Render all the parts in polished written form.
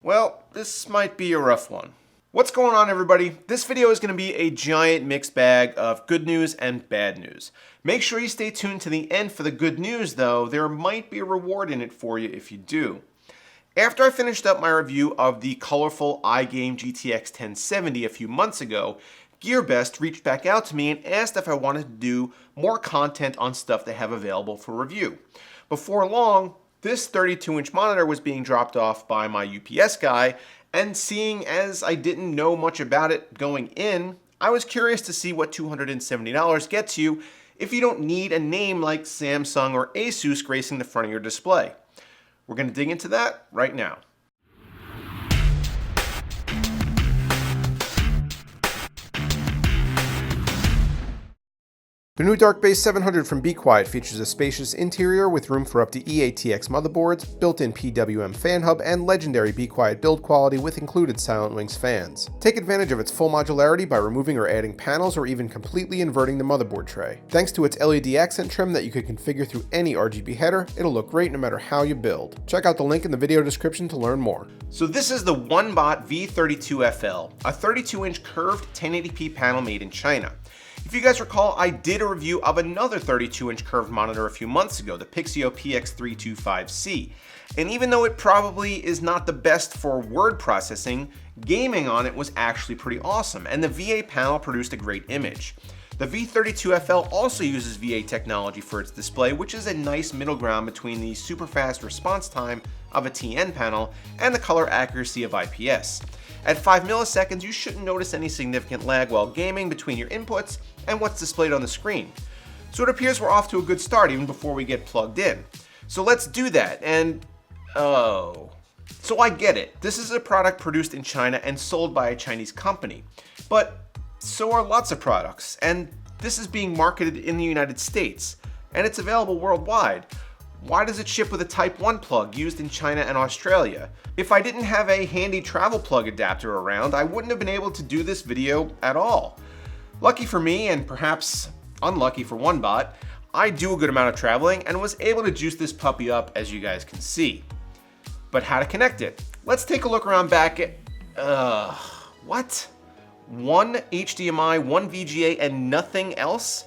Well, this might be a rough one. What's going on, everybody? This video is going to be a giant mixed bag of good news and bad news. Make sure you stay tuned to the end for the good news, though. There might be a reward in it for you if you do. After I finished up my review of the colorful iGame GTX 1070 a few months ago, GearBest reached back out to me and asked if I wanted to do more content on stuff they have available for review. Before long, this 32-inch monitor was being dropped off by my UPS guy, and seeing as I didn't know much about it going in, I was curious to see what $270 gets you if you don't need a name like Samsung or Asus gracing the front of your display. We're going to dig into that right now. The new Darkbase 700 from Be Quiet features a spacious interior with room for up to EATX motherboards, built-in PWM fan hub, and legendary Be Quiet build quality with included Silent Wings fans. Take advantage of its full modularity by removing or adding panels or even completely inverting the motherboard tray. Thanks to its LED accent trim that you can configure through any RGB header, it'll look great no matter how you build. Check out the link in the video description to learn more. So this is the OneBot V32FL, a 32-inch curved 1080p panel made in China. If you guys recall, I did a review of another 32-inch curved monitor a few months ago, the Pixio PX325C. And even though it probably is not the best for word processing, gaming on it was actually pretty awesome, and the VA panel produced a great image. The V32FL also uses VA technology for its display, which is a nice middle ground between the super fast response time of a TN panel and the color accuracy of IPS. At 5 milliseconds, you shouldn't notice any significant lag while gaming between your inputs and what's displayed on the screen. So it appears we're off to a good start even before we get plugged in. So let's do that, and so I get it. This is a product produced in China and sold by a Chinese company. But so are lots of products, and this is being marketed in the United States, and it's available worldwide. Why does it ship with a Type 1 plug used in China and Australia? If I didn't have a handy travel plug adapter around, I wouldn't have been able to do this video at all. Lucky for me, and perhaps unlucky for OneBot, I do a good amount of traveling and was able to juice this puppy up, as you guys can see. But how to connect it? Let's take a look around back at, what? One HDMI, one VGA, and nothing else?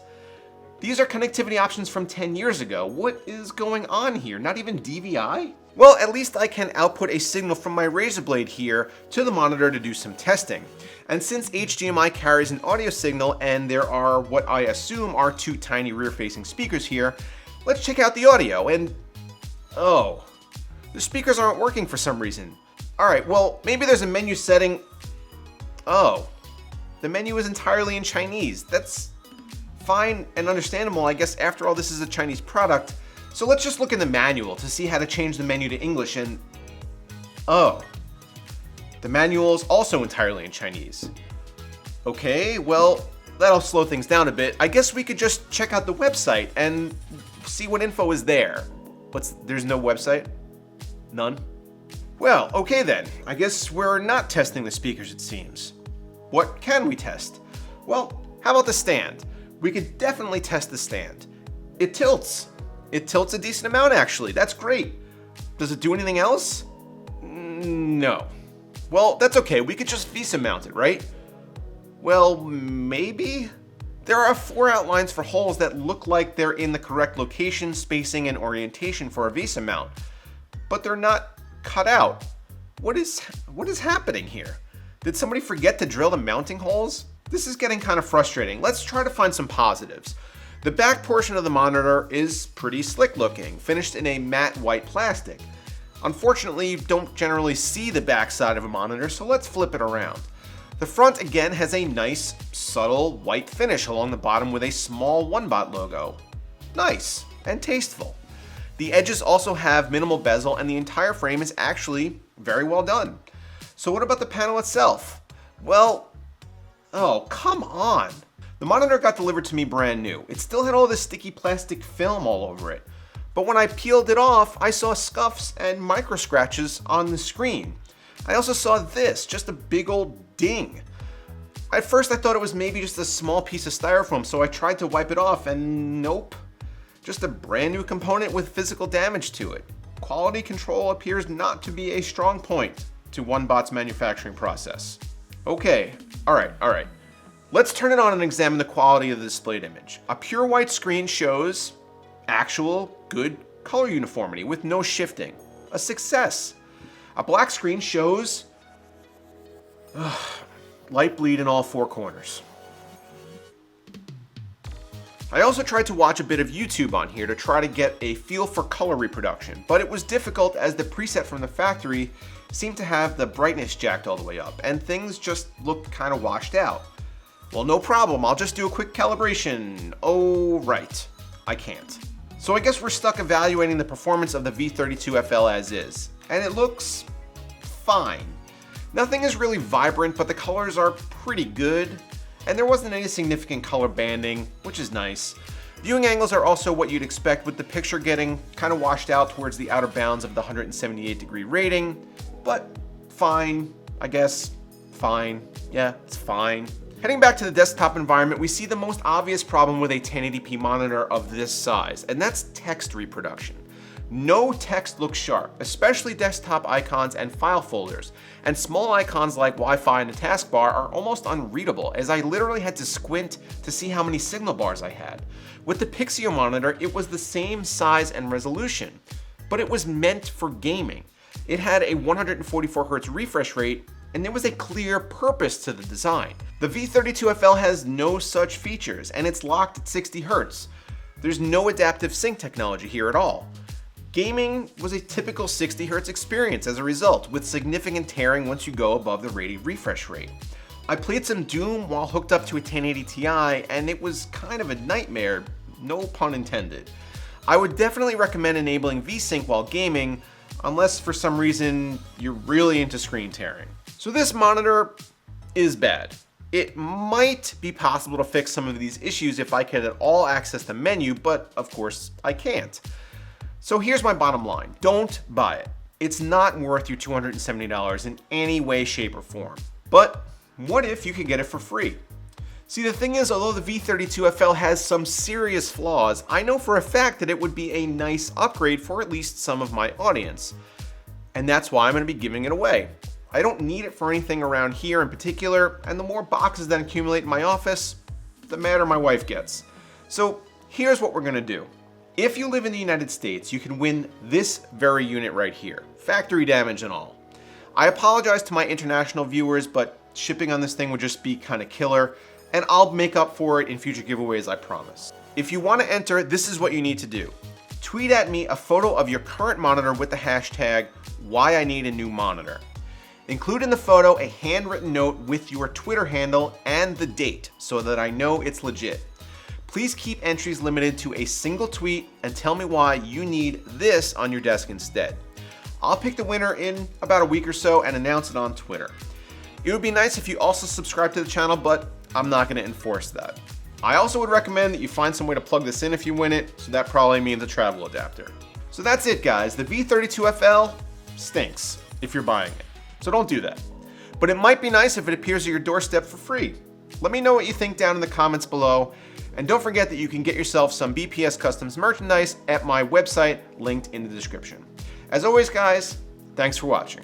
These are connectivity options from 10 years ago. What is going on here? Not even DVI? Well, at least I can output a signal from my Razer Blade here to the monitor to do some testing. And since HDMI carries an audio signal and there are what I assume are two tiny rear-facing speakers here, let's check out the audio. And oh, the speakers aren't working for some reason. All right, well, maybe there's a menu setting. Oh, the menu is entirely in Chinese. That's fine and understandable, I guess. After all, this is a Chinese product. So let's just look in the manual to see how to change the menu to English, and oh, the manual is also entirely in Chinese. Okay, well, that'll slow things down a bit. I guess we could just check out the website and see what info is there. There's no website? None? Well, okay then. I guess we're not testing the speakers, it seems. What can we test? Well, how about the stand? We could definitely test the stand. It tilts. It tilts a decent amount, actually. That's great. Does it do anything else? No. Well, that's okay. We could just VESA mount it, right? Well, maybe? There are 4 outlines for holes that look like they're in the correct location, spacing, and orientation for a VESA mount, but they're not cut out. What is happening here? Did somebody forget to drill the mounting holes? This is getting kind of frustrating. Let's try to find some positives. The back portion of the monitor is pretty slick looking, finished in a matte white plastic. Unfortunately, you don't generally see the back side of a monitor, so let's flip it around. The front again has a nice, subtle white finish along the bottom with a small OneBot logo. Nice and tasteful. The edges also have minimal bezel, and the entire frame is actually very well done. So what about the panel itself? Well, oh, come on. The monitor got delivered to me brand new. It still had all this sticky plastic film all over it. But when I peeled it off, I saw scuffs and micro scratches on the screen. I also saw this, just a big old ding. At first I thought it was maybe just a small piece of styrofoam, so I tried to wipe it off, and nope. Just a brand new component with physical damage to it. Quality control appears not to be a strong point. to OneBot's manufacturing process. Okay, alright. Let's turn it on and examine the quality of the displayed image. A pure white screen shows actual, good color uniformity with no shifting. A success. A black screen shows light bleed in all four corners. I also tried to watch a bit of YouTube on here to try to get a feel for color reproduction, but it was difficult as the preset from the factory seemed to have the brightness jacked all the way up, and things just looked kind of washed out. Well, no problem, I'll just do a quick calibration. Oh, right, I can't. So I guess we're stuck evaluating the performance of the V32FL as is, and it looks fine. Nothing is really vibrant, but the colors are pretty good, and there wasn't any significant color banding, which is nice. Viewing angles are also what you'd expect, with the picture getting kind of washed out towards the outer bounds of the 178-degree rating, but fine, I guess. Fine. Yeah, it's fine. Heading back to the desktop environment, we see the most obvious problem with a 1080p monitor of this size, and that's text reproduction. No text looks sharp, especially desktop icons and file folders, and small icons like Wi-Fi and the taskbar are almost unreadable, as I literally had to squint to see how many signal bars I had. With the Pixio monitor, it was the same size and resolution, but it was meant for gaming. It had a 144Hz refresh rate, and there was a clear purpose to the design. The V32FL has no such features, and it's locked at 60Hz. There's no adaptive sync technology here at all. Gaming was a typical 60Hz experience as a result, with significant tearing once you go above the rated refresh rate. I played some Doom while hooked up to a 1080 Ti, and it was kind of a nightmare, no pun intended. I would definitely recommend enabling V-Sync while gaming, unless for some reason you're really into screen tearing. So this monitor is bad. It might be possible to fix some of these issues if I could at all access the menu, but of course I can't. So here's my bottom line. Don't buy it. It's not worth your $270 in any way, shape, or form. But what if you could get it for free? See, the thing is, although the V32FL has some serious flaws, I know for a fact that it would be a nice upgrade for at least some of my audience. And that's why I'm going to be giving it away. I don't need it for anything around here in particular, and the more boxes that accumulate in my office, the madder my wife gets. So here's what we're going to do. If you live in the United States, you can win this very unit right here, factory damage and all. I apologize to my international viewers, but shipping on this thing would just be kind of killer, and I'll make up for it in future giveaways, I promise. If you want to enter, this is what you need to do. Tweet at me a photo of your current monitor with the hashtag #WhyINeedANewMonitor. Include in the photo a handwritten note with your Twitter handle and the date so that I know it's legit. Please keep entries limited to a single tweet and tell me why you need this on your desk instead. I'll pick the winner in about a week or so and announce it on Twitter. It would be nice if you also subscribe to the channel, but I'm not going to enforce that. I also would recommend that you find some way to plug this in if you win it, so that probably means a travel adapter. So that's it, guys. The V32FL stinks if you're buying it, so don't do that. But it might be nice if it appears at your doorstep for free. Let me know what you think down in the comments below, and don't forget that you can get yourself some BPS Customs merchandise at my website linked in the description. As always, guys, thanks for watching.